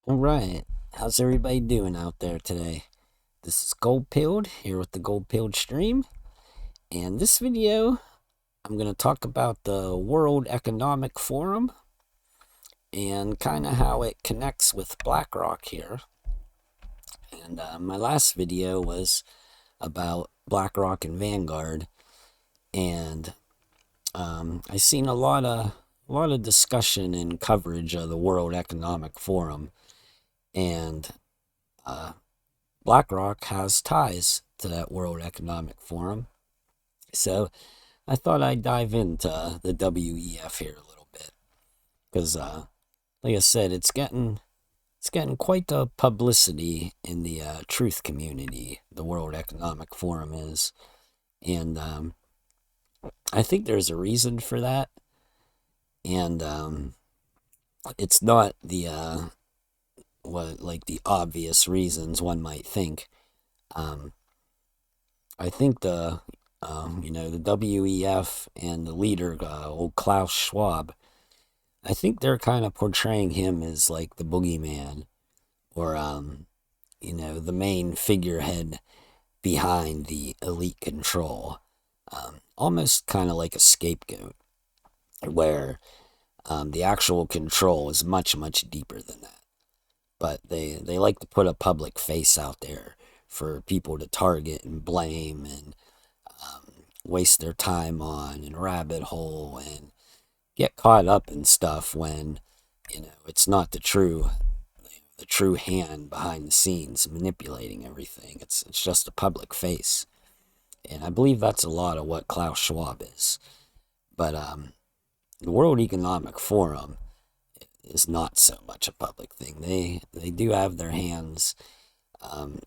All right, how's everybody doing out there today? This is Gold Pilled here with the Gold Pilled stream, and this video I'm going to talk about the World Economic Forum and kind of how it connects with BlackRock here. And my last video was about BlackRock and Vanguard, and I seen a lot of discussion and coverage of the World Economic Forum, and BlackRock has ties to that World Economic Forum. So I thought I'd dive into the WEF here a little bit because, like I said, it's getting quite the publicity in the truth community. The World Economic Forum is, and I think there's a reason for that, and it's not the what like the obvious reasons one might think. Um, I think the WEF and the leader, old Klaus Schwab, I think they're kind of portraying him as like the boogeyman or, the main figurehead behind the elite control. Almost kind of like a scapegoat, where the actual control is much, much deeper than that. But they like to put a public face out there for people to target and blame and waste their time on and rabbit hole and get caught up in stuff when it's not the true hand behind the scenes manipulating everything. It's just a public face, and I believe that's a lot of what Klaus Schwab is. But the World Economic Forum is not so much a public thing. They do have their hands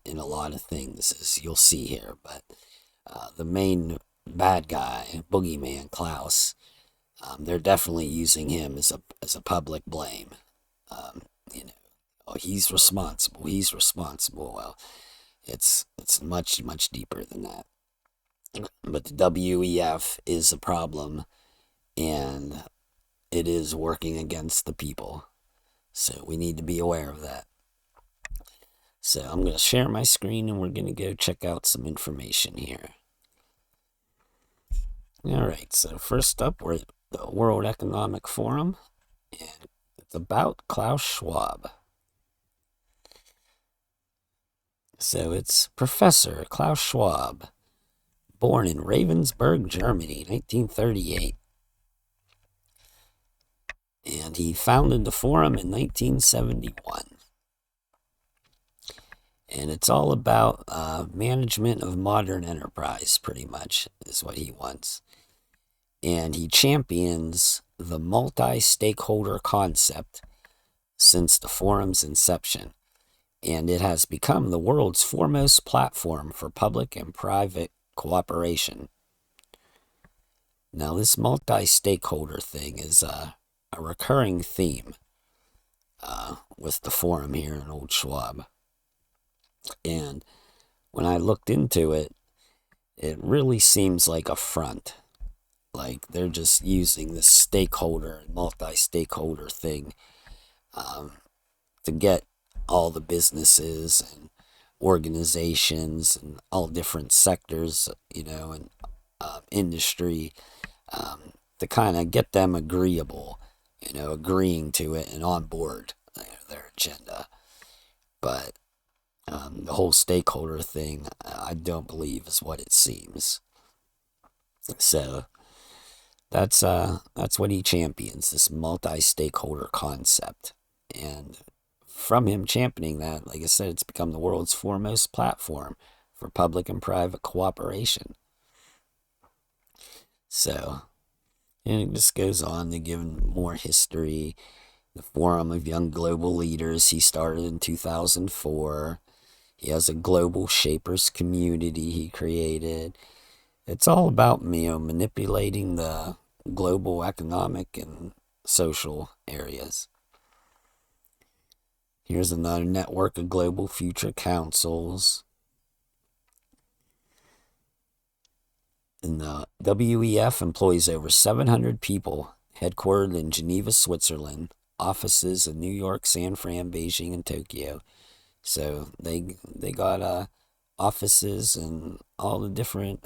in a lot of things, as you'll see here, but the main bad guy, boogeyman Klaus, they're definitely using him as a public blame. Um, you know, oh, he's responsible. He's responsible. Well, it's much much deeper than that. But the WEF is a problem, and it is working against the people. So we need to be aware of that. So I'm going to share my screen, and we're going to go check out some information here. All right, so first up, we're at the World Economic Forum, and it's about Klaus Schwab. So it's Professor Klaus Schwab, born in Ravensburg, Germany, 1938. And he founded the forum in 1971. And it's all about management of modern enterprise, pretty much, is what he wants. And he champions the multi-stakeholder concept since the forum's inception. And it has become the world's foremost platform for public and private cooperation. Now, this multi-stakeholder thing is a recurring theme with the forum here in Old Schwab. And when I looked into it, it really seems like a front. Like they're just using this stakeholder, multi-stakeholder thing to get all the businesses and organizations and all different sectors, and industry, to kind of get them agreeing to it and on board their agenda. But the whole stakeholder thing, I don't believe is what it seems. So that's what he champions, this multi-stakeholder concept. And from him championing that, like I said, it's become the world's foremost platform for public and private cooperation. So, and it just goes on to give more history. The Forum of Young Global Leaders, he started in 2004. He has a global shapers community he created. It's all about, manipulating the global economic and social areas. Here's another network of global future councils. And the WEF employs over 700 people, headquartered in Geneva, Switzerland, offices in New York, San Fran, Beijing, and Tokyo. So they got offices in all the different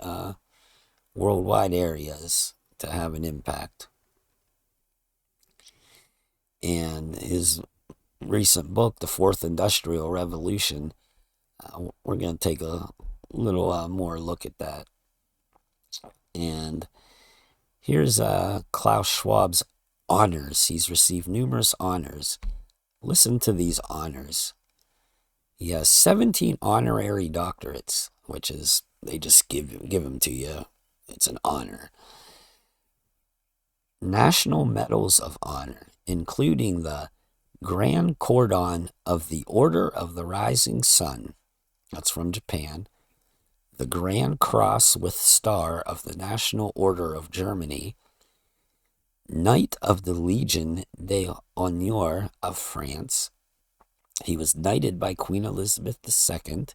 worldwide areas to have an impact. And his recent book, The Fourth Industrial Revolution, we're going to take a little more look at that. And here's Klaus Schwab's honors. He's received numerous honors. Listen to these honors. He has 17 honorary doctorates, which is, they just give them to you. It's an honor. National Medals of Honor, including the Grand Cordon of the Order of the Rising Sun. That's from Japan. The Grand Cross with Star of the National Order of Germany. Knight of the Legion d'Honneur of France. He was knighted by Queen Elizabeth II.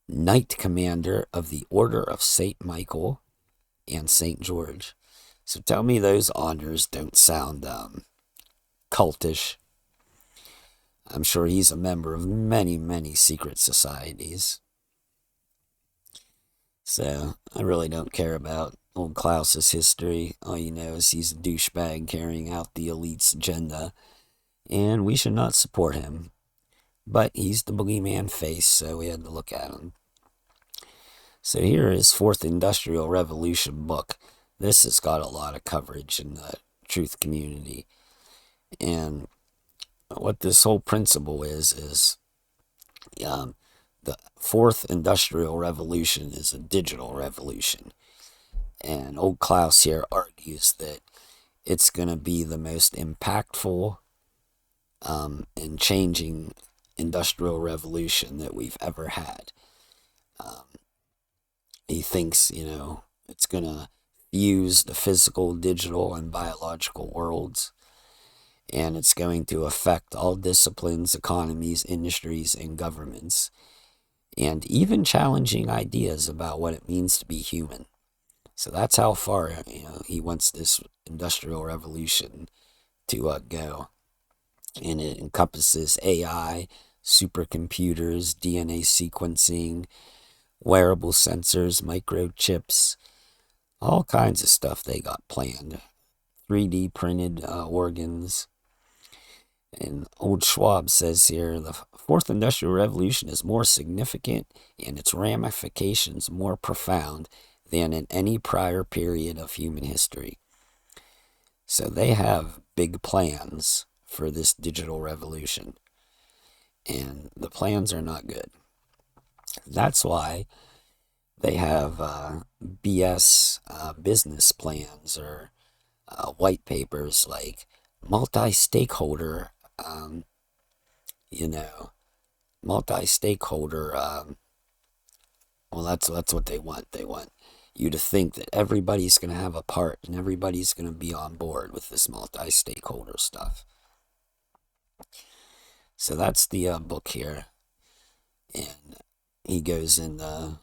Knight Commander of the Order of St. Michael and St. George. So tell me those honors don't sound cultish. I'm sure he's a member of many, many secret societies. So I really don't care about old Klaus's history. All you know is he's a douchebag carrying out the elite's agenda, and we should not support him. But he's the boogeyman face, so we had to look at him. So here is Fourth Industrial Revolution book. This has got a lot of coverage in the truth community. And what this whole principle is the Fourth Industrial Revolution is a digital revolution. And old Klaus here argues that it's going to be the most impactful and changing industrial revolution that we've ever had. He thinks, it's going to fuse the physical, digital, and biological worlds. And it's going to affect all disciplines, economies, industries, and governments. And even challenging ideas about what it means to be human. So that's how far, he wants this industrial revolution to go. And it encompasses AI, supercomputers, DNA sequencing, wearable sensors, microchips, all kinds of stuff they got planned. 3D printed organs. And old Schwab says here, the Fourth Industrial Revolution is more significant and its ramifications more profound than in any prior period of human history. So they have big plans for this digital revolution. And the plans are not good. That's why they have BS business plans or white papers like multi-stakeholder, multi-stakeholder, well, that's what they want. They want you to think that everybody's going to have a part and everybody's going to be on board with this multi-stakeholder stuff. So that's the book here. And he goes into,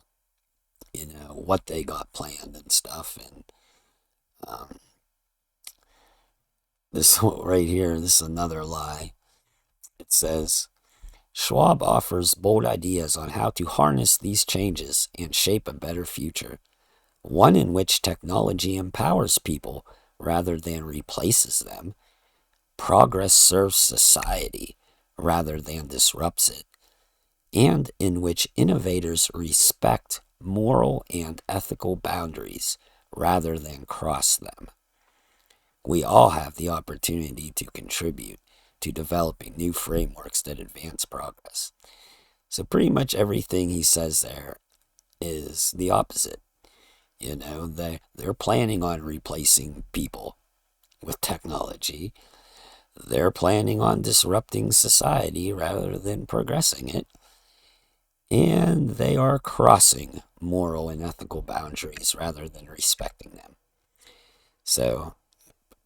what they got planned and stuff. And this right here, this is another lie. It says, Schwab offers bold ideas on how to harness these changes and shape a better future. One in which technology empowers people rather than replaces them. Progress serves society rather than disrupts it. And in which innovators respect moral and ethical boundaries rather than cross them. We all have the opportunity to contribute to developing new frameworks that advance progress. So pretty much everything he says there is the opposite. They're planning on replacing people with technology. They're planning on disrupting society rather than progressing it. And they are crossing moral and ethical boundaries rather than respecting them. So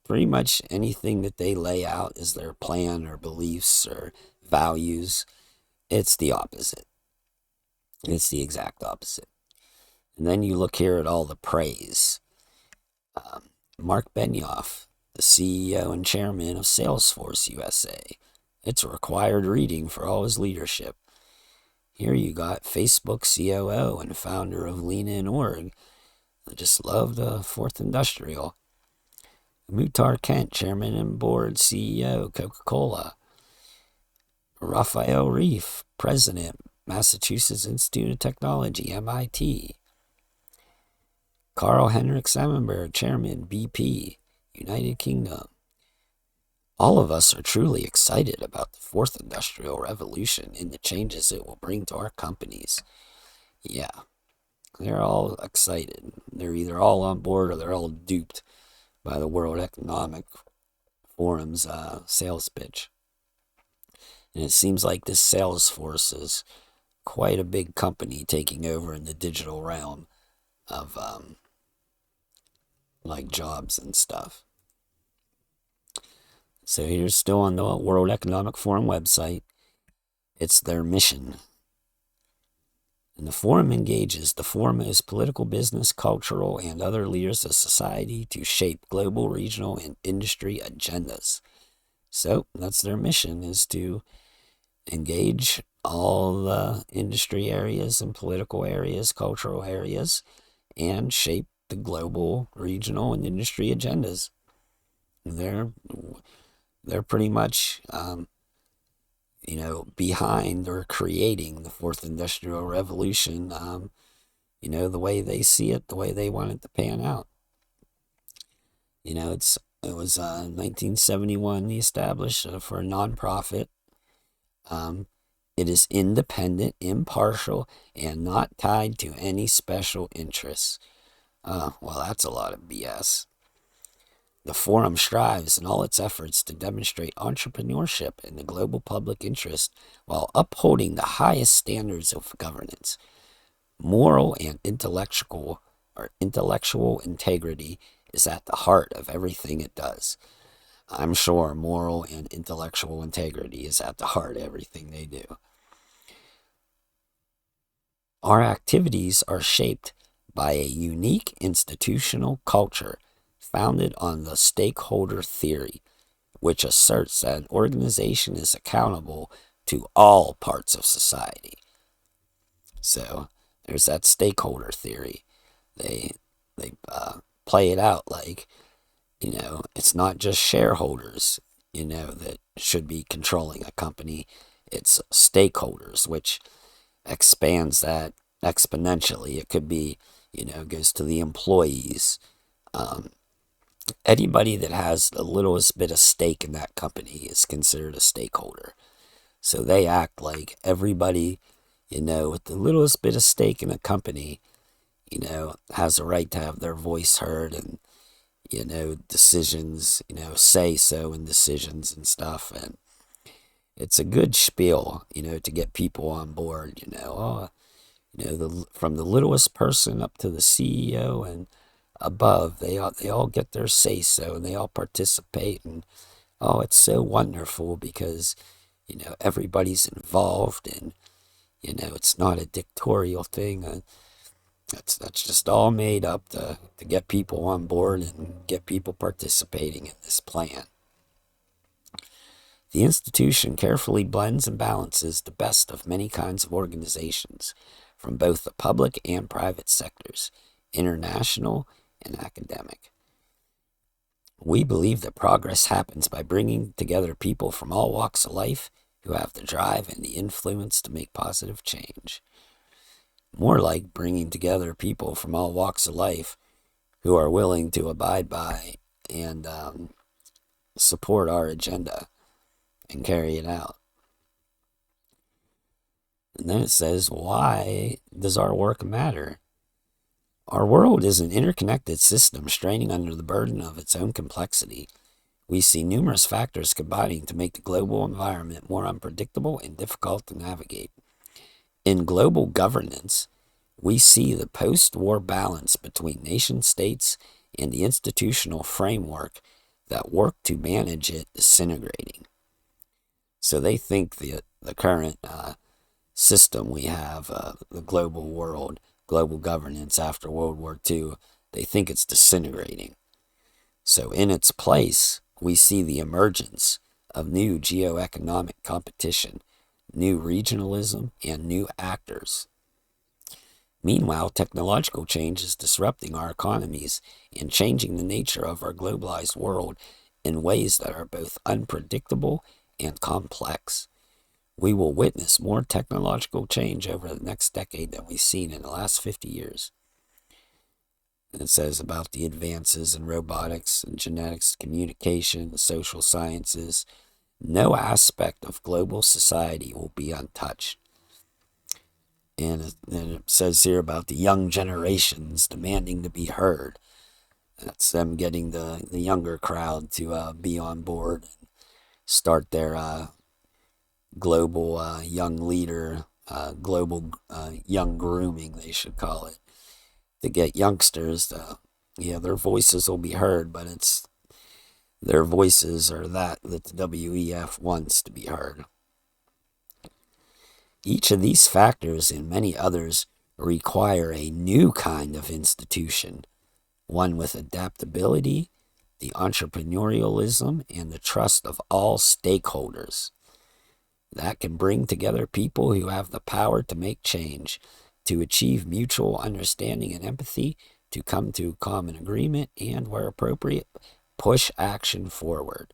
pretty much anything that they lay out as their plan or beliefs or values, it's the opposite. It's the exact opposite. And then you look here at all the praise. Mark Benioff, the CEO and chairman of Salesforce USA. It's a required reading for all his leadership. Here you got Facebook COO and founder of Lean.org. I just love the Fourth Industrial. Muhtar Kent, chairman and board CEO, Coca-Cola. Raphael Reif, president, Massachusetts Institute of Technology, MIT. Carl Henrik Samenberg, chairman, BP, United Kingdom. All of us are truly excited about the Fourth Industrial Revolution and the changes it will bring to our companies. Yeah, they're all excited. They're either all on board or they're all duped by the World Economic Forum's sales pitch. And it seems like this Salesforce is quite a big company taking over in the digital realm of like jobs and stuff. So here's still on the World Economic Forum website. It's their mission. And the forum engages the foremost political, business, cultural, and other leaders of society to shape global, regional, and industry agendas. So that's their mission, is to engage all the industry areas and political areas, cultural areas, and shape the global, regional, and industry agendas. They're pretty much, behind or creating the Fourth Industrial Revolution, the way they see it, the way they want it to pan out. It was 1971 they established for a nonprofit. It is independent, impartial, and not tied to any special interests. Well, that's a lot of BS. The forum strives in all its efforts to demonstrate entrepreneurship in the global public interest while upholding the highest standards of governance. Moral and intellectual integrity is at the heart of everything it does. I'm sure moral and intellectual integrity is at the heart of everything they do. Our activities are shaped by a unique institutional culture founded on the stakeholder theory, which asserts that an organization is accountable to all parts of society. So there's that stakeholder theory. They play it out like, it's not just shareholders, that should be controlling a company. It's stakeholders, which expands that exponentially. It could be, goes to the employees. Anybody that has the littlest bit of stake in that company is considered a stakeholder. So they act like everybody, with the littlest bit of stake in a company, has a right to have their voice heard and, decisions, say so in decisions and stuff. And it's a good spiel, to get people on board, from the littlest person up to the CEO and above, they all get their say so and they all participate, and it's so wonderful because everybody's involved, and it's not a dictatorial thing. That's just all made up to get people on board and get people participating in this plan. The institution carefully blends and balances the best of many kinds of organizations from both the public and private sectors, international and academic. We believe that progress happens by bringing together people from all walks of life who have the drive and the influence to make positive change. More like bringing together people from all walks of life who are willing to abide by and support our agenda and carry it out. And then it says, why does our work matter? Our world is an interconnected system straining under the burden of its own complexity. We see numerous factors combining to make the global environment more unpredictable and difficult to navigate. In global governance, we see the post-war balance between nation-states and the institutional framework that work to manage it disintegrating. So they think the current system we have, the global world, global governance after World War II, they think it's disintegrating. So in its place, we see the emergence of new geoeconomic competition, new regionalism, and new actors. Meanwhile, technological change is disrupting our economies and changing the nature of our globalized world in ways that are both unpredictable and complex. We will witness more technological change over the next decade than we've seen in the last 50 years. And it says about the advances in robotics and genetics, communication, social sciences. No aspect of global society will be untouched. And it says here about the young generations demanding to be heard. That's them getting the younger crowd to be on board and start their global young leader, global young grooming, they should call it, to get youngsters to, their voices will be heard, but it's their voices are that the WEF wants to be heard. Each of these factors and many others require a new kind of institution, one with adaptability, the entrepreneurialism, and the trust of all stakeholders that can bring together people who have the power to make change, to achieve mutual understanding and empathy, to come to common agreement, and, where appropriate, push action forward.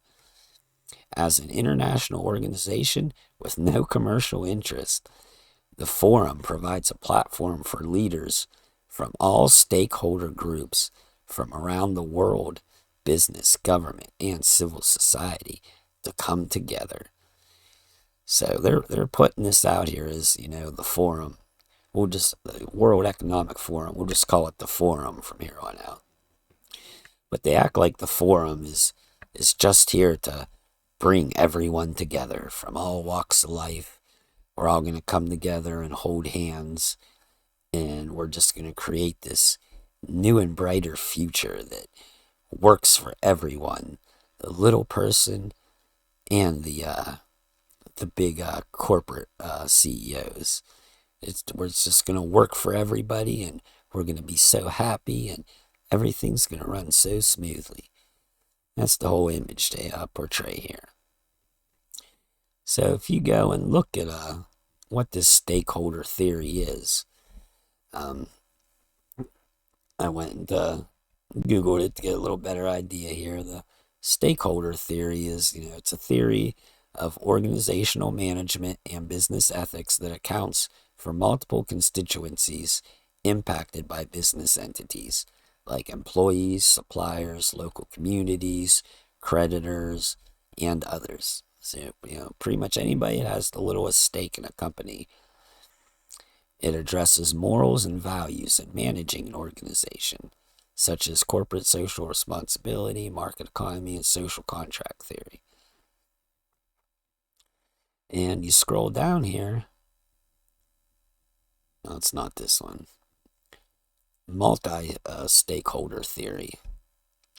As an international organization with no commercial interest, the forum provides a platform for leaders from all stakeholder groups from around the world, business, government, and civil society, to come together. So they're putting this out here as, the forum. The World Economic Forum, we'll just call it the forum from here on out. But they act like the forum is just here to bring everyone together from all walks of life. We're all going to come together and hold hands, and we're just going to create this new and brighter future that works for everyone, the little person and the big corporate CEOs. It's just going to work for everybody, and we're going to be so happy, and everything's going to run so smoothly. That's the whole image they portray here. So if you go and look at what this stakeholder theory is, I went and Googled it to get a little better idea here. The stakeholder theory is, it's a theory of organizational management and business ethics that accounts for multiple constituencies impacted by business entities, like employees, suppliers, local communities, creditors, and others. So, pretty much anybody that has the littlest stake in a company. It addresses morals and values in managing an organization, such as corporate social responsibility, market economy, and social contract theory. And you scroll down here. No, it's not this one. Multi-stakeholder theory,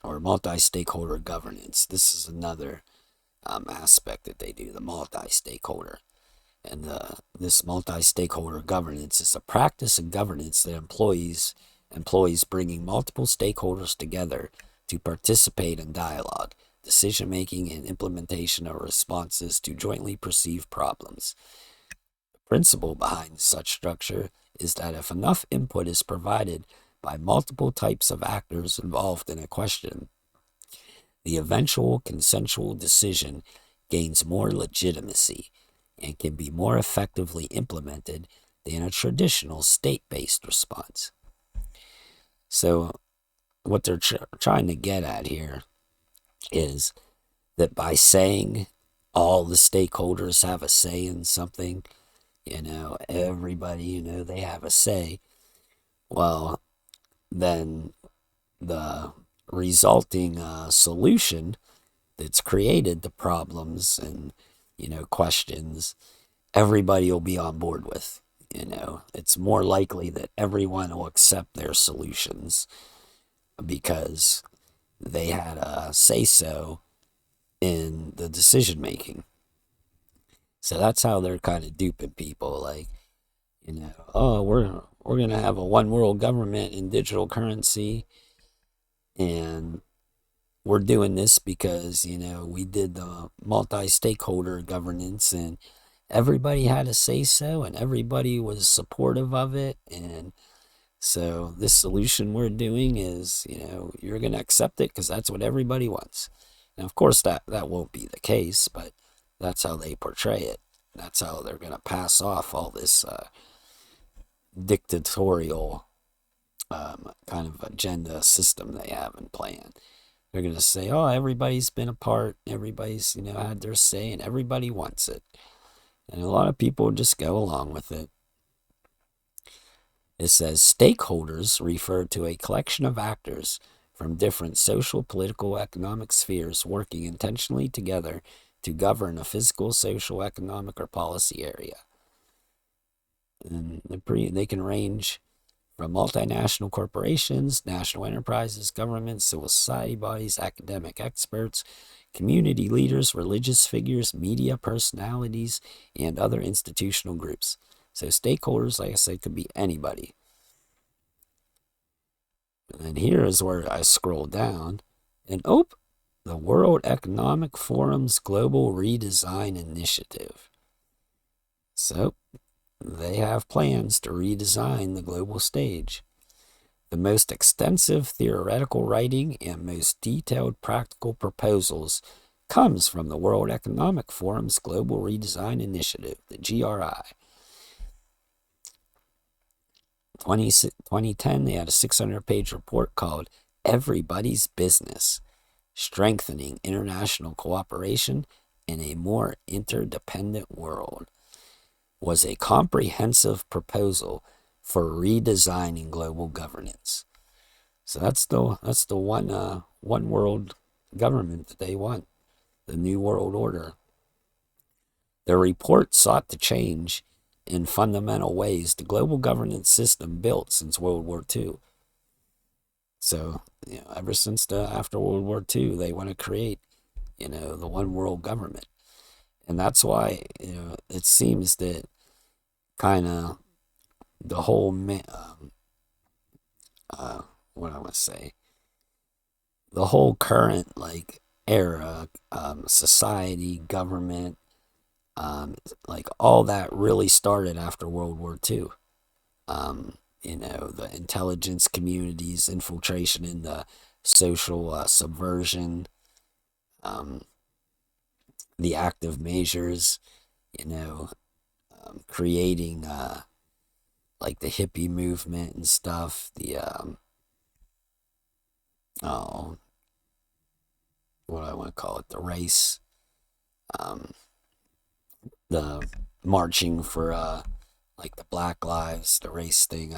or multi-stakeholder governance. This is another aspect that they do, the multi-stakeholder. And this multi-stakeholder governance is a practice of governance that employs bringing multiple stakeholders together to participate in dialogue, decision-making, and implementation of responses to jointly perceived problems. The principle behind such structure is that if enough input is provided by multiple types of actors involved in a question, the eventual consensual decision gains more legitimacy and can be more effectively implemented than a traditional state-based response. So what they're trying to get at here is that by saying all the stakeholders have a say in something, everybody, they have a say, well, then the resulting solution that's created the problems and, questions, everybody will be on board with. It's more likely that everyone will accept their solutions because they had a say-so in the decision making. So that's how they're kind of duping people, like, oh, we're gonna have a one world government in digital currency, and we're doing this because, we did the multi-stakeholder governance and everybody had a say so and everybody was supportive of it. And so this solution we're doing is, you're going to accept it because that's what everybody wants. And of course that won't be the case, but that's how they portray it. That's how they're going to pass off all this dictatorial kind of agenda system they have in plan. They're going to say, oh, everybody's been a part, everybody's, had their say, and everybody wants it. And a lot of people just go along with it. It says stakeholders refer to a collection of actors from different social, political, economic spheres working intentionally together to govern a physical, social, economic, or policy area. And they can range from multinational corporations, national enterprises, governments, civil society bodies, academic experts, community leaders, religious figures, media personalities, and other institutional groups. So stakeholders, like I said, could be anybody. And then here is where I scroll down, and the World Economic Forum's Global Redesign Initiative. So they have plans to redesign the global stage. The most extensive theoretical writing and most detailed practical proposals comes from the World Economic Forum's Global Redesign Initiative, the GRI. 2010, they had a 600-page report called Everybody's Business, Strengthening International Cooperation in a More Interdependent World. Was a comprehensive proposal for redesigning global governance. So that's the one world government that they want, the New World Order. Their report sought to change in fundamental ways the global governance system built since World War II. So, ever since after World War II, they want to create, the one world government. And that's why, it seems that kind of the whole, what I want to say, the whole current, era, society, government, all that really started after World War II. The intelligence communities, infiltration in the social subversion, the active measures, creating the hippie movement and stuff, the what I want to call it, the race, the marching for the Black Lives, the race thing.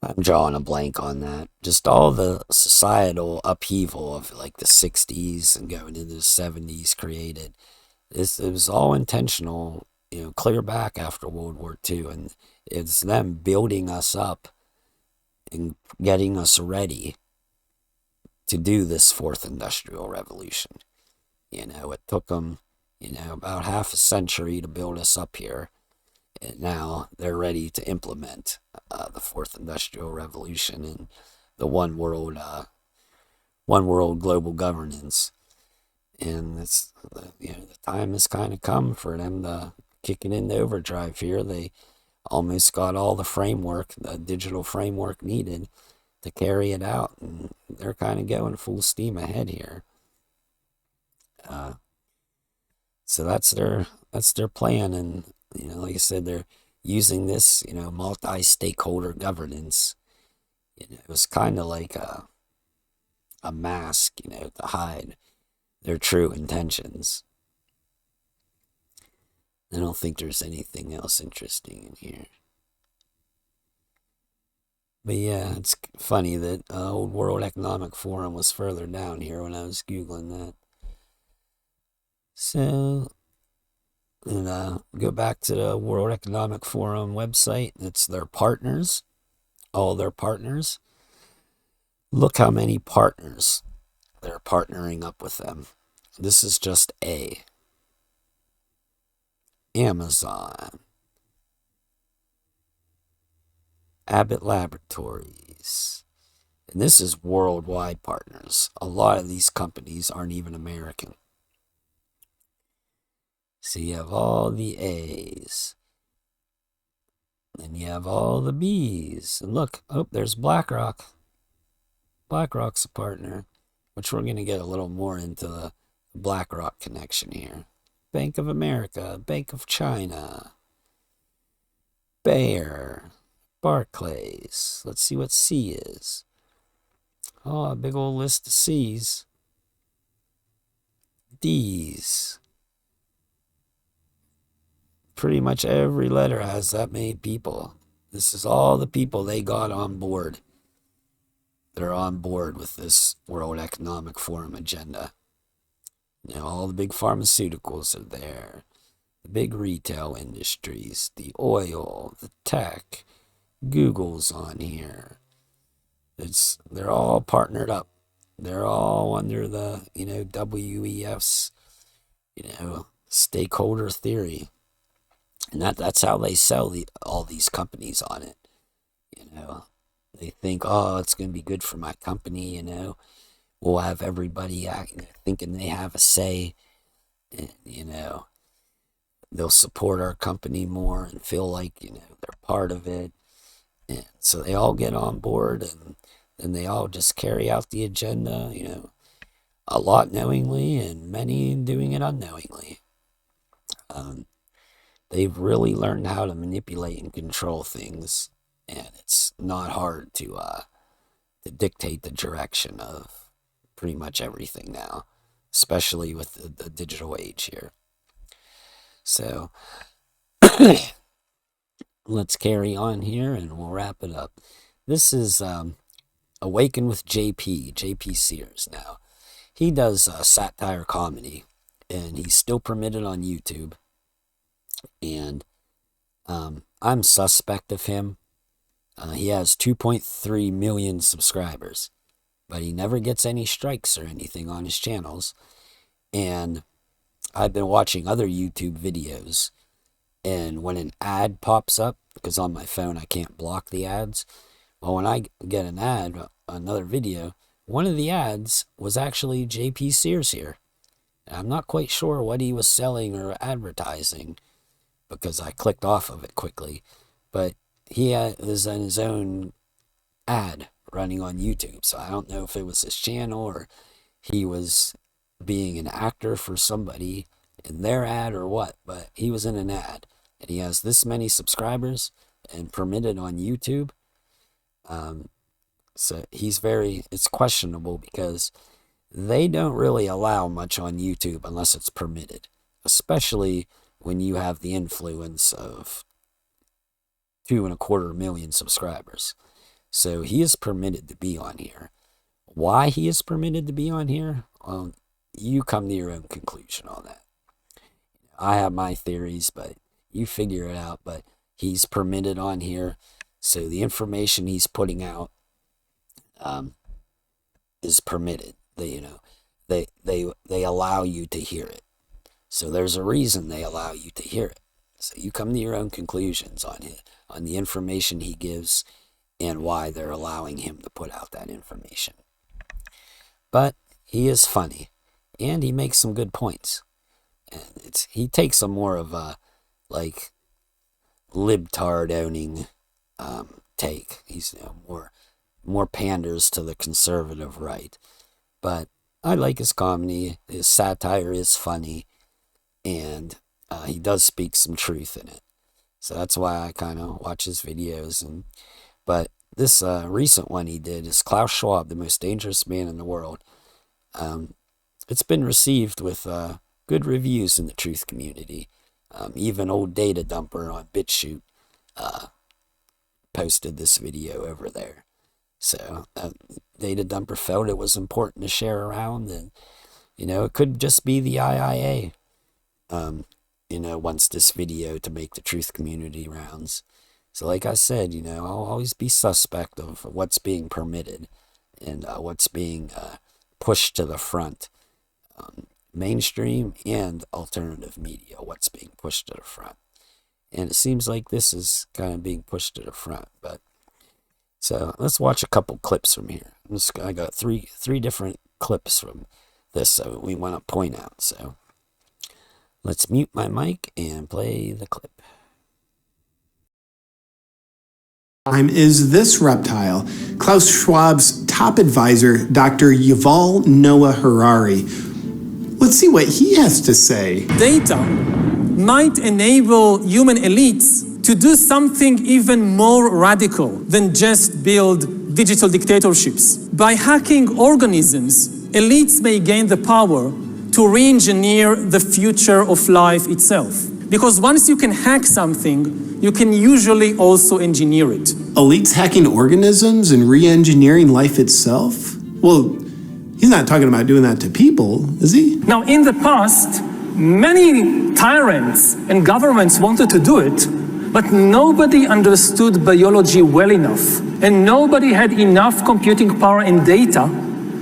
I'm drawing a blank on that. Just all the societal upheaval of the 60s and going into the 70s created. It was all intentional, clear back after World War II, and it's them building us up and getting us ready to do this fourth industrial revolution. It took them, about half a century to build us up here, and now they're ready to implement the fourth industrial revolution and the one world global governance. And it's the time has kind of come for them to kick it into overdrive here. They almost got all the digital framework needed to carry it out, and they're kind of going full steam ahead here. So that's their plan, and like I said, they're using this multi-stakeholder governance. It was kind of like a mask, to hide their true intentions. I don't think there's anything else interesting in here. But yeah, it's funny that Old World Economic Forum was further down here when I was Googling that. So, and go back to the World Economic Forum website. It's their partners, all their partners. Look how many partners they're partnering up with them. This is just Amazon, Abbott Laboratories, And this is worldwide partners. A lot of these companies aren't even American. So you have all the A's. And you have all the B's. And look, oh, there's BlackRock. BlackRock's a partner, which we're going to get a little more into the BlackRock connection here. Bank of America, Bank of China, Bayer, Barclays. Let's see what C is. Oh, a big old list of C's. D's. Pretty much every letter has that many people. This is all the people they got on board. They're on board with this World Economic Forum agenda. You know, all the big pharmaceuticals are there. The big retail industries, the oil, the tech, Google's on here. They're all partnered up. They're all under the, WEF's, stakeholder theory. And that's how they sell all these companies on it. They think, oh, it's going to be good for my company, We'll have everybody thinking they have a say. And, they'll support our company more and feel like, they're part of it. And so they all get on board and then they all just carry out the agenda, a lot knowingly and many doing it unknowingly. They've really learned how to manipulate and control things, and it's not hard to dictate the direction of pretty much everything now, especially with the digital age here. So let's carry on here and we'll wrap it up. This is AwakenWithJP, JP Sears now. He does satire comedy, and he's still permitted on YouTube. And I'm suspect of him. He has 2.3 million subscribers, but he never gets any strikes or anything on his channels. And I've been watching other YouTube videos, and when an ad pops up, because on my phone I can't block the ads, well, when I get an ad, another video, one of the ads was actually JP Sears here. And I'm not quite sure what he was selling or advertising, because I clicked off of it quickly, but he was in his own ad running on YouTube, so I don't know if it was his channel or he was being an actor for somebody in their ad or what, but he was in an ad, and he has this many subscribers and permitted on YouTube. So it's questionable because they don't really allow much on YouTube unless it's permitted, especially when you have the influence of 2.25 million subscribers. So he is permitted to be on here. Why he is permitted to be on here? You come to your own conclusion on that. I have my theories, but you figure it out. But he's permitted on here, so the information he's putting out is permitted. They allow you to hear it. So there's a reason they allow you to hear it. So you come to your own conclusions on it, on the information he gives and why they're allowing him to put out that information. But he is funny, and he makes some good points. And he takes a more of a, libtard owning take. He's more panders to the conservative right. But I like his comedy. His satire is funny. And he does speak some truth in it. So that's why I kind of watch his videos. But this recent one he did is Klaus Schwab, the most dangerous man in the world. It's been received with good reviews in the truth community. Even old Data Dumper on BitChute posted this video over there. So Data Dumper felt it was important to share around. And, it could just be the IIA. Wants this video to make the truth community rounds. So like I said, I'll always be suspect of what's being permitted and what's being pushed to the front. Mainstream and alternative media, what's being pushed to the front. And it seems like this is kind of being pushed to the front. But So let's watch a couple clips from here. I got three different clips from this, so we want to point out. So let's mute my mic and play the clip. Is this reptile, Klaus Schwab's top advisor, Dr. Yuval Noah Harari. Let's see what he has to say. Data might enable human elites to do something even more radical than just build digital dictatorships. By hacking organisms, elites may gain the power to re-engineer the future of life itself. Because once you can hack something, you can usually also engineer it. Elites hacking organisms and re-engineering life itself? Well, he's not talking about doing that to people, is he? Now, in the past, many tyrants and governments wanted to do it, but nobody understood biology well enough, and nobody had enough computing power and data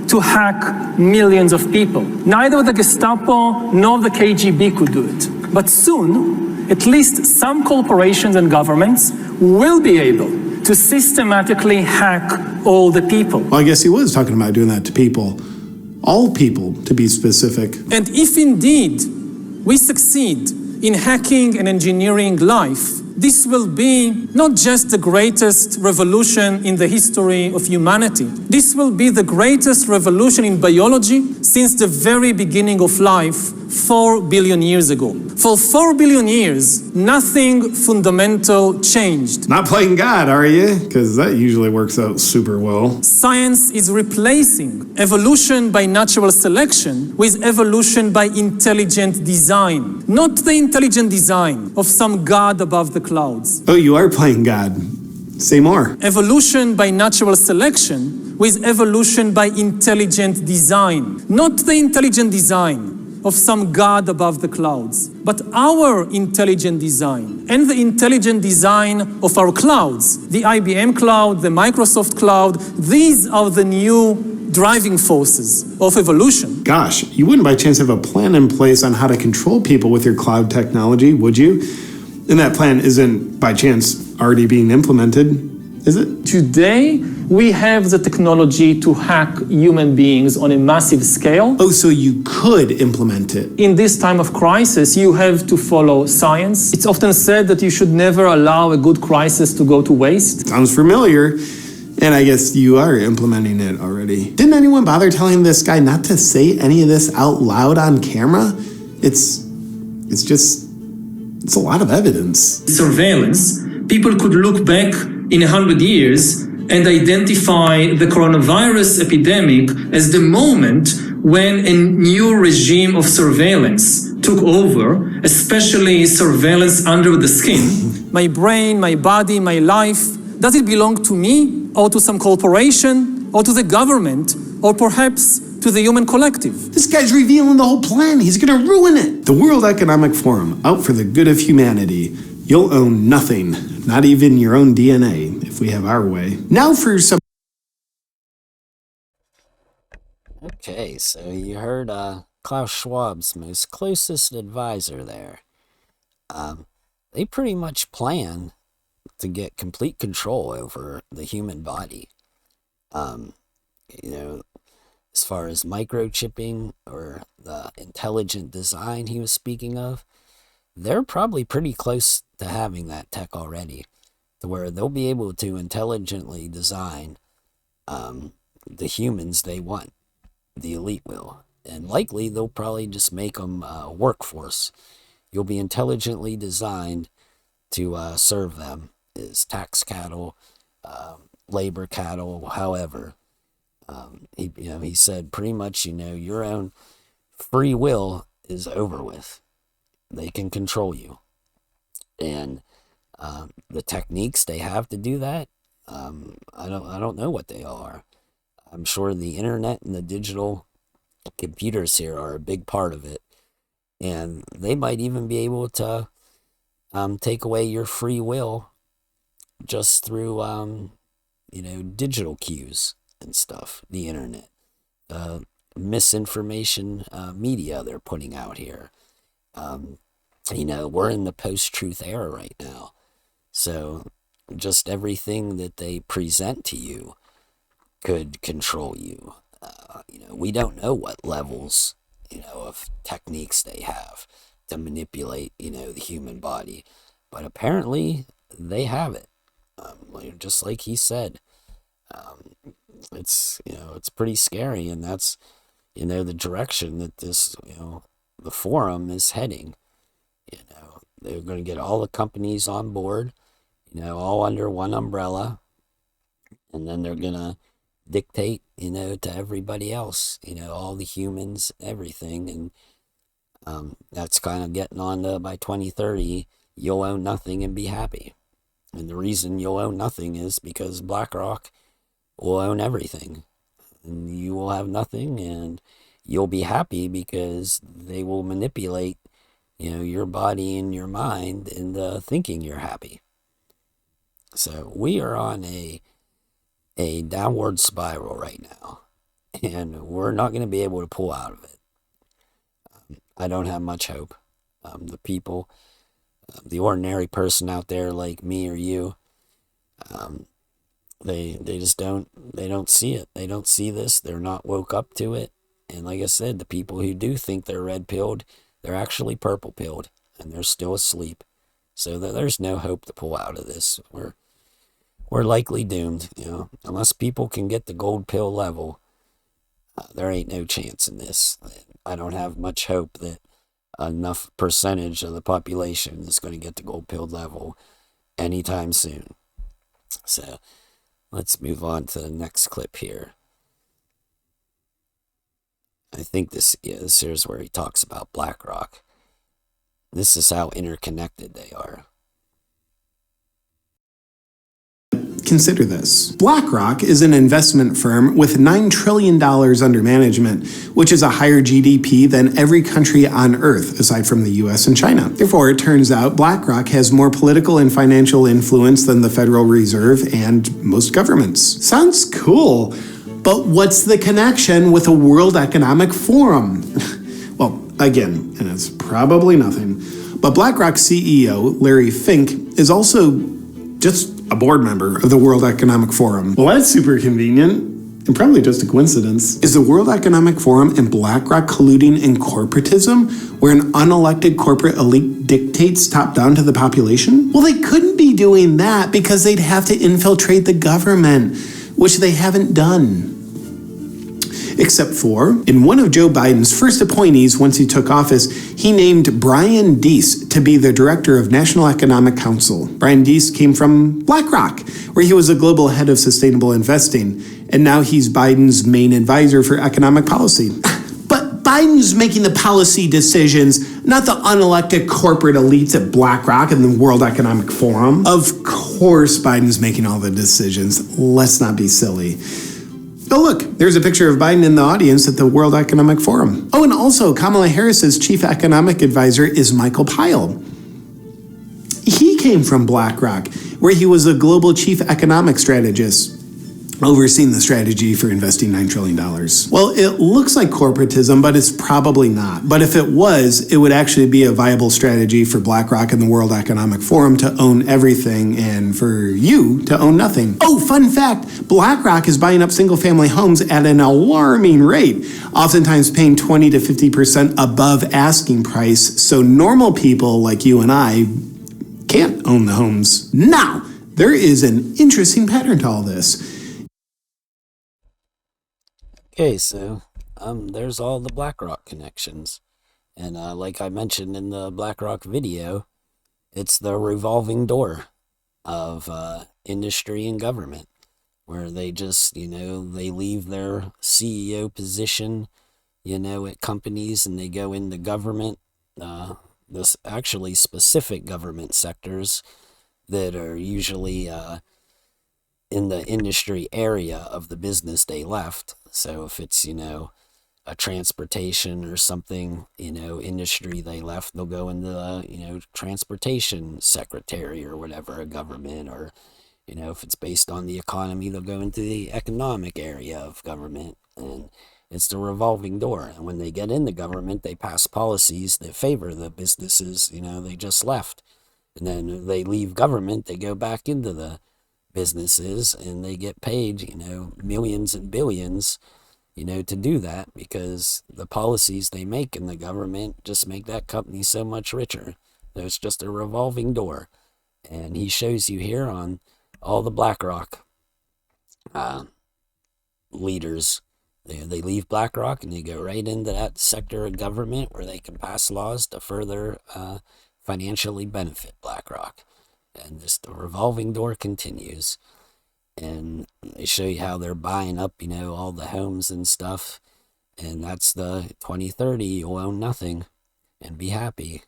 to hack millions of people. Neither the Gestapo nor the KGB could do it. But soon, at least some corporations and governments will be able to systematically hack all the people. Well, I guess he was talking about doing that to people. All people, to be specific. And if indeed we succeed in hacking and engineering life, this will be not just the greatest revolution in the history of humanity. This will be the greatest revolution in biology since the very beginning of life 4 billion years ago. For 4 billion years, nothing fundamental changed. Not playing God, are you? Because that usually works out super well. Science is replacing evolution by natural selection with evolution by intelligent design. Not the intelligent design of some God above the clouds. Oh, you are playing God. Say more. Evolution by natural selection with evolution by intelligent design. Not the intelligent design of some God above the clouds, but our intelligent design and the intelligent design of our clouds. The IBM cloud, the Microsoft cloud, these are the new driving forces of evolution. Gosh, you wouldn't by chance have a plan in place on how to control people with your cloud technology, would you? And that plan isn't by chance already being implemented, is it? Today, we have the technology to hack human beings on a massive scale. Oh, so you could implement it. In this time of crisis, you have to follow science. It's often said that you should never allow a good crisis to go to waste. Sounds familiar. And I guess you are implementing it already. Didn't anyone bother telling this guy not to say any of this out loud on camera? It's a lot of evidence. Surveillance. People could look back in 100 years and identify the coronavirus epidemic as the moment when a new regime of surveillance took over, especially surveillance under the skin. My brain, my body, my life, does it belong to me or to some corporation or to the government or perhaps to the human collective? This guy's revealing the whole plan. He's gonna ruin it. The World Economic Forum, out for the good of humanity. You'll own nothing, not even your own DNA, if we have our way. Now for some... Okay, so you heard Klaus Schwab's most closest advisor there. They pretty much plan to get complete control over the human body. As far as microchipping or the intelligent design he was speaking of, they're probably pretty close to having that tech already, to where they'll be able to intelligently design the humans they want, the elite will. And likely they'll probably just make them a workforce. You'll be intelligently designed to serve them as tax cattle, labor cattle, however. He said pretty much, your own free will is over with. They can control you. And the techniques they have to do that, I don't know what they are. I'm sure the internet and the digital computers here are a big part of it. And they might even be able to take away your free will just through, digital cues and stuff, the internet. Misinformation media they're putting out here. We're in the post-truth era right now. So just everything that they present to you could control you. We don't know what levels, of techniques they have to manipulate, the human body. But apparently they have it. Just like he said, it's pretty scary, and that's, the direction that this, the forum is heading. They're going to get all the companies on board, all under one umbrella, and then they're going to dictate, to everybody else, all the humans, everything. And that's kind of getting on to, by 2030, you'll own nothing and be happy. And the reason you'll own nothing is because BlackRock will own everything. And you will have nothing, and you'll be happy because they will manipulate, your body and your mind into thinking you're happy. So we are on a downward spiral right now, and we're not going to be able to pull out of it. I don't have much hope. The people, the ordinary person out there like me or you, they just don't see it. They don't see this. They're not woke up to it. And like I said, the people who do think they're red-pilled, they're actually purple-pilled, and they're still asleep. So there's no hope to pull out of this. We're likely doomed, unless people can get the gold pill level. There ain't no chance in this. I don't have much hope that enough percentage of the population is going to get the gold pill level anytime soon. So let's move on to the next clip here. I think this here's where he talks about BlackRock. This is how interconnected they are. Consider this. BlackRock is an investment firm with $9 trillion under management, which is a higher GDP than every country on Earth, aside from the US and China. Therefore, it turns out BlackRock has more political and financial influence than the Federal Reserve and most governments. Sounds cool, but what's the connection with the World Economic Forum? Well, again, and it's probably nothing, but BlackRock CEO Larry Fink is also just a board member of the World Economic Forum. Well, that's super convenient, and probably just a coincidence. Is the World Economic Forum and BlackRock colluding in corporatism, where an unelected corporate elite dictates top down to the population? Well, they couldn't be doing that because they'd have to infiltrate the government, which they haven't done. Except for, in one of Joe Biden's first appointees once he took office, he named Brian Deese to be the director of National Economic Council. Brian Deese came from BlackRock, where he was a global head of sustainable investing, and now he's Biden's main advisor for economic policy. But Biden's making the policy decisions, not the unelected corporate elites at BlackRock and the World Economic Forum. Of course Biden's making all the decisions. Let's not be silly. Oh, look, there's a picture of Biden in the audience at the World Economic Forum. Oh, and also Kamala Harris's chief economic advisor is Michael Pyle. He came from BlackRock, where he was a global chief economic strategist, overseeing the strategy for investing $9 trillion. Well, it looks like corporatism, but it's probably not. But if it was, it would actually be a viable strategy for BlackRock and the World Economic Forum to own everything and for you to own nothing. Oh, fun fact, BlackRock is buying up single-family homes at an alarming rate, oftentimes paying 20 to 50% above asking price, so normal people like you and I can't own the homes. Now, there is an interesting pattern to all this. Okay, so there's all the BlackRock connections. And like I mentioned in the BlackRock video, it's the revolving door of industry and government, where they just, they leave their CEO position, at companies, and they go into government, this actually specific government sectors that are usually in the industry area of the business they left. So if it's, a transportation or something, industry they left, they'll go into, transportation secretary or whatever, a government, or, if it's based on the economy, they'll go into the economic area of government. And it's the revolving door. And when they get into government, they pass policies that favor the businesses, they just left. And then they leave government, they go back into the businesses, and they get paid, millions and billions, to do that, because the policies they make in the government just make that company so much richer. There's just a revolving door. And he shows you here on all the BlackRock leaders. They leave BlackRock and they go right into that sector of government where they can pass laws to further financially benefit BlackRock. And this the revolving door continues. And they show you how they're buying up, all the homes and stuff. And that's the 2030, you'll own nothing and be happy.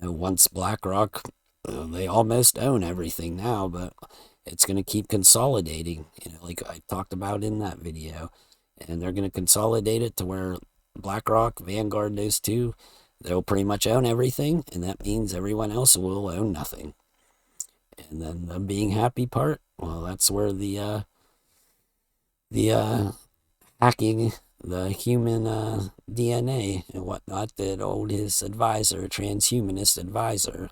Once BlackRock, they almost own everything now, but it's going to keep consolidating, like I talked about in that video. And they're going to consolidate it to where BlackRock, Vanguard, those two, they'll pretty much own everything, and that means everyone else will own nothing. And then the being happy part, well, that's where the hacking the human DNA and whatnot that his advisor, transhumanist advisor,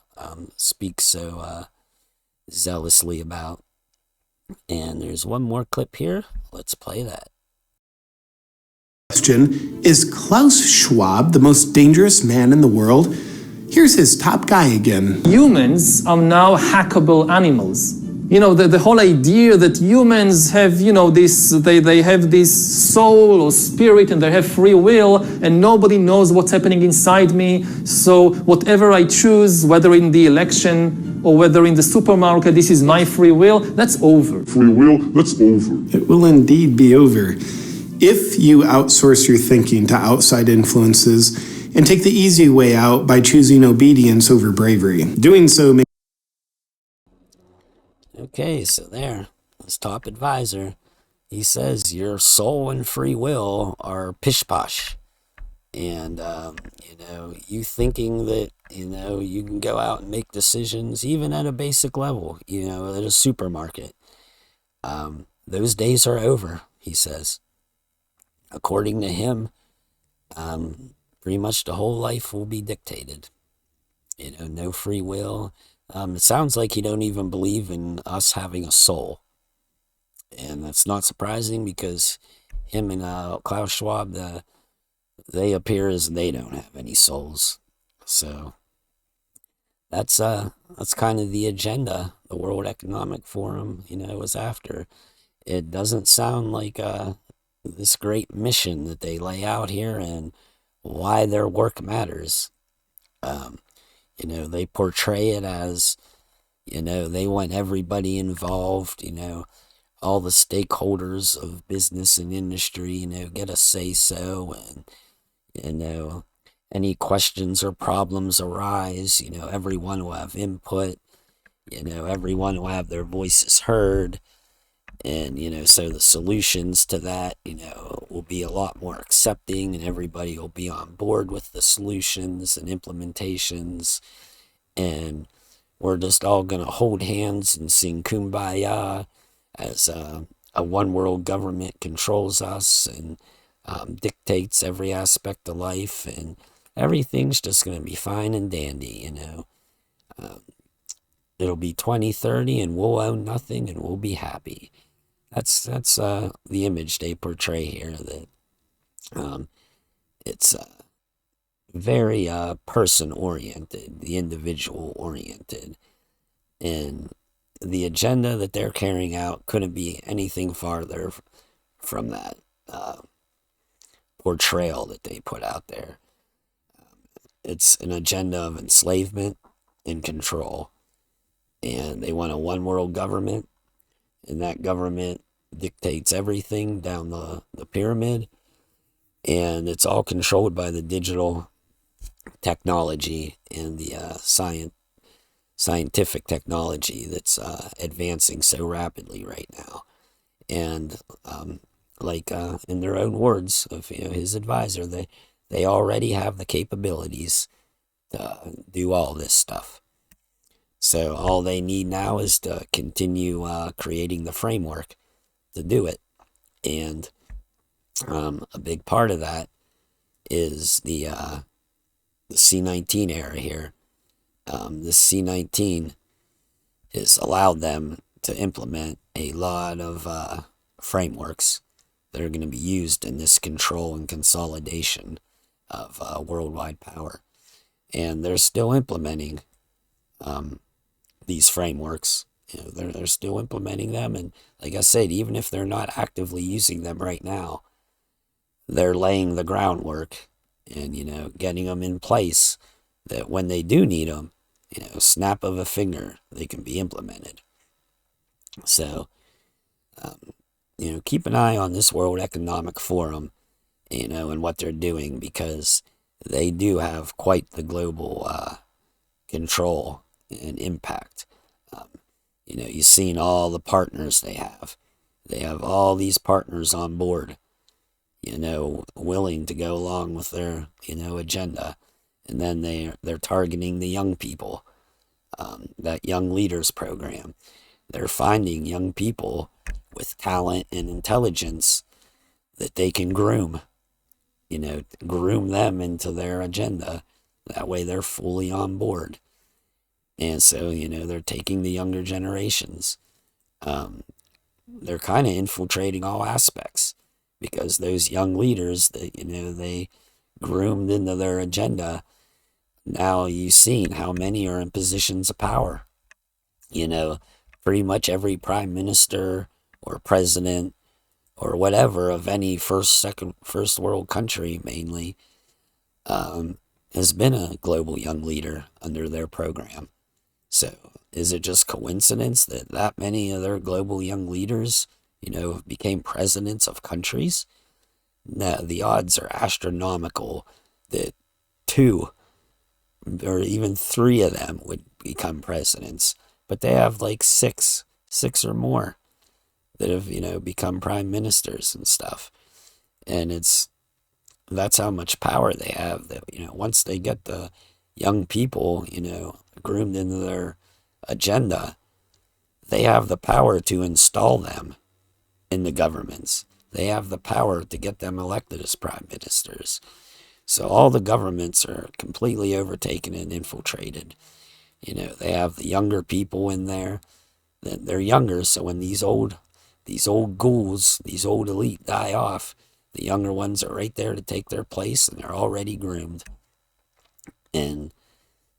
speaks so zealously about. And there's one more clip here. Let's play that. Question: is Klaus Schwab the most dangerous man in the world? Here's his top guy again. Humans are now hackable animals. The whole idea that humans have, they have this soul or spirit and they have free will and nobody knows what's happening inside me. So whatever I choose, whether in the election or whether in the supermarket, this is my free will, that's over. Free will, that's over. It will indeed be over if you outsource your thinking to outside influences and take the easy way out by choosing obedience over bravery. Doing so may... Okay, so there, this top advisor, he says your soul and free will are pish-posh. And, you thinking that, you can go out and make decisions, even at a basic level, at a supermarket. Those days are over, he says. According to him, pretty much the whole life will be dictated. No free will. It sounds like you don't even believe in us having a soul. And that's not surprising because him and Klaus Schwab, they appear as they don't have any souls. So that's kind of the agenda the World Economic Forum, was after. It doesn't sound like this great mission that they lay out here and why their work matters. They portray it as, they want everybody involved, all the stakeholders of business and industry, get a say-so, and, any questions or problems arise, everyone will have input, everyone will have their voices heard. And, so the solutions to that, will be a lot more accepting and everybody will be on board with the solutions and implementations. And we're just all going to hold hands and sing Kumbaya as a one world government controls us and dictates every aspect of life. And everything's just going to be fine and dandy, It'll be 2030 and we'll own nothing and we'll be happy. That's the image they portray here, that it's very person-oriented, the individual-oriented. And the agenda that they're carrying out couldn't be anything farther from that portrayal that they put out there. It's an agenda of enslavement and control. And they want a one-world government. And that government dictates everything down the pyramid. And it's all controlled by the digital technology and the scientific technology that's advancing so rapidly right now. And in their own words of his advisor, they already have the capabilities to do all this stuff. So all they need now is to continue creating the framework to do it. And a big part of that is the C-19 era here. the C-19 has allowed them to implement a lot of frameworks that are going to be used in this control and consolidation of worldwide power. And they're still implementing these frameworks. They're still implementing them, and like I said, even if they're not actively using them right now, they're laying the groundwork and getting them in place that when they do need them, snap of a finger, they can be implemented. So keep an eye on this World Economic Forum, and what they're doing, because they do have quite the global control and impact. You've seen all the partners they have. They have all these partners on board, willing to go along with their, agenda. And then they're targeting the young people, that Young Leaders program. They're finding young people with talent and intelligence that they can groom them into their agenda. That way they're fully on board. And so, they're taking the younger generations. They're kind of infiltrating all aspects, because those young leaders that, they groomed into their agenda, now you've seen how many are in positions of power. Pretty much every prime minister or president or whatever of any first world country mainly has been a global young leader under their program. So is it just coincidence that many of their global young leaders, became presidents of countries? No, the odds are astronomical that 2 or even 3 of them would become presidents. But they have like 6 or more that have, become prime ministers and stuff. And that's how much power they have, that, once they get the young people, groomed into their agenda, they have the power to install them in the governments. They have the power to get them elected as prime ministers. So all the governments are completely overtaken and infiltrated. They have the younger people in there. They're younger, so when these old ghouls, these old elite die off, the younger ones are right there to take their place, and they're already groomed. And,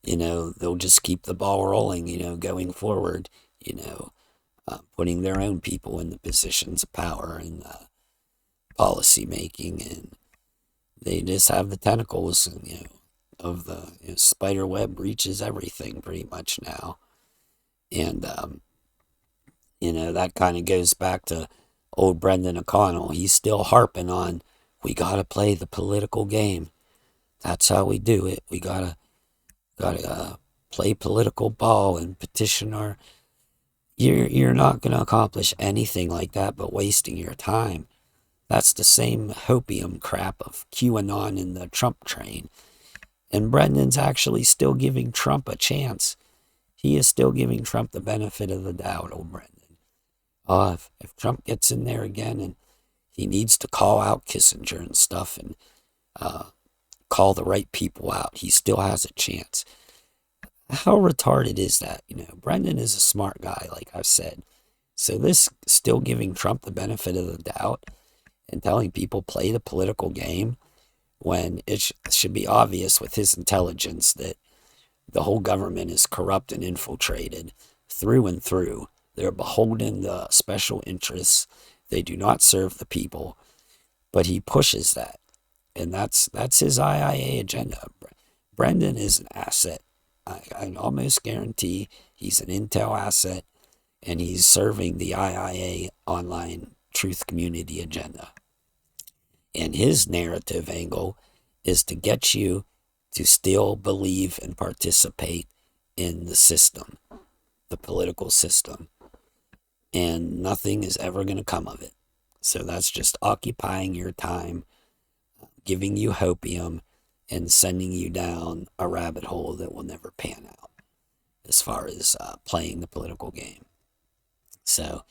they'll just keep the ball rolling, going forward, putting their own people in the positions of power and policy making. And they just have the tentacles, of the spider web reaches everything pretty much now. And, that kind of goes back to old Brendan O'Connell. He's still harping on, we got to play the political game. That's how we do it. We got to play political ball and petition our... You're not going to accomplish anything like that but wasting your time. That's the same hopium crap of QAnon and the Trump train. And Brendan's actually still giving Trump a chance. He is still giving Trump the benefit of the doubt, old Brendan. If Trump gets in there again and he needs to call out Kissinger and stuff and call the right people out, he still has a chance. How retarded is that? Brendan is a smart guy, like I've said. So this still giving Trump the benefit of the doubt and telling people play the political game, when it should be obvious with his intelligence that the whole government is corrupt and infiltrated through and through. They're beholden to special interests. They do not serve the people. But he pushes that. And that's his IIA agenda. Brendan is an asset. I almost guarantee he's an intel asset, and he's serving the IIA online truth community agenda. And his narrative angle is to get you to still believe and participate in the system, the political system. And nothing is ever going to come of it. So that's just occupying your time, giving you hopium, and sending you down a rabbit hole that will never pan out as far as playing the political game. So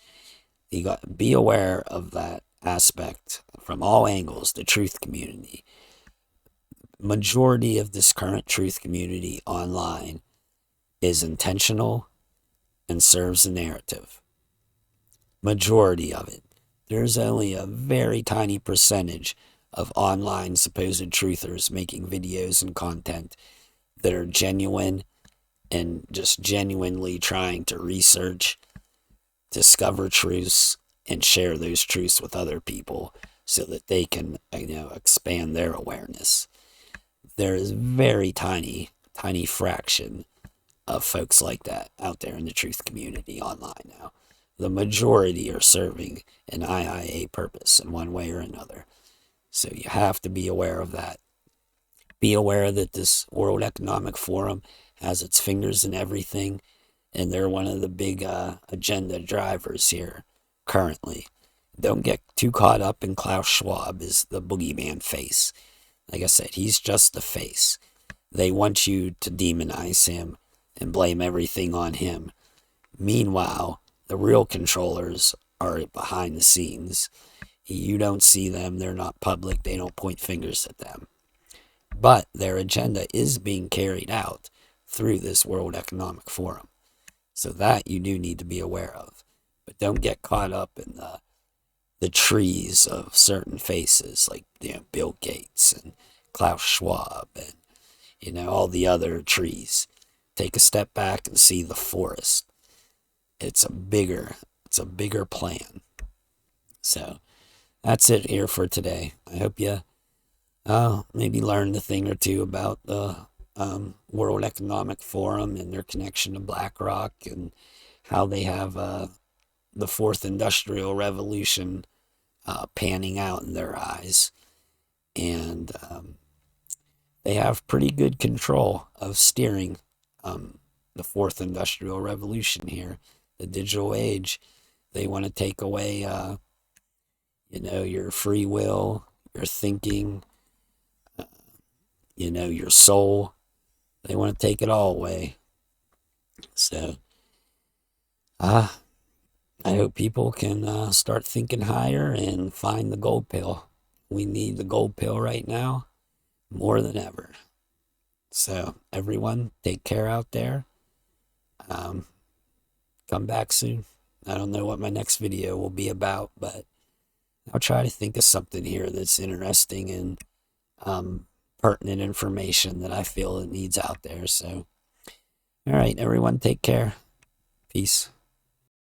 you got to be aware of that aspect from all angles. The truth community, majority of this current truth community online is intentional and serves a narrative. Majority of it. There's only a very tiny percentage of online supposed truthers making videos and content that are genuine and just genuinely trying to research, discover truths, and share those truths with other people so that they can, expand their awareness. There is very tiny fraction of folks like that out there in the truth community online now. The majority are serving an IIA purpose in one way or another. So you have to be aware of that. Be aware that this World Economic Forum has its fingers in everything, and they're one of the big agenda drivers here currently. Don't get too caught up in Klaus Schwab as the boogeyman face. Like I said, he's just the face. They want you to demonize him and blame everything on him. Meanwhile, the real controllers are behind the scenes. You don't see them. They're not public. They don't point fingers at them. But their agenda is being carried out through this World Economic Forum. So that you do need to be aware of. But don't get caught up in the trees of certain faces like Bill Gates and Klaus Schwab and all the other trees. Take a step back and see the forest. It's a bigger plan. So that's it here for today. I hope you maybe learned a thing or two about the World Economic Forum and their connection to BlackRock and how they have the fourth industrial revolution panning out in their eyes. And they have pretty good control of steering the fourth industrial revolution here, the digital age. They want to take away, your free will, your thinking, your soul. They want to take it all away. So, I hope people can start thinking higher and find the gold pill. We need the gold pill right now more than ever. So, everyone, take care out there. Come back soon. I don't know what my next video will be about, but I'll try to think of something here that's interesting and pertinent information that I feel it needs out there. So, all right, everyone, take care. Peace.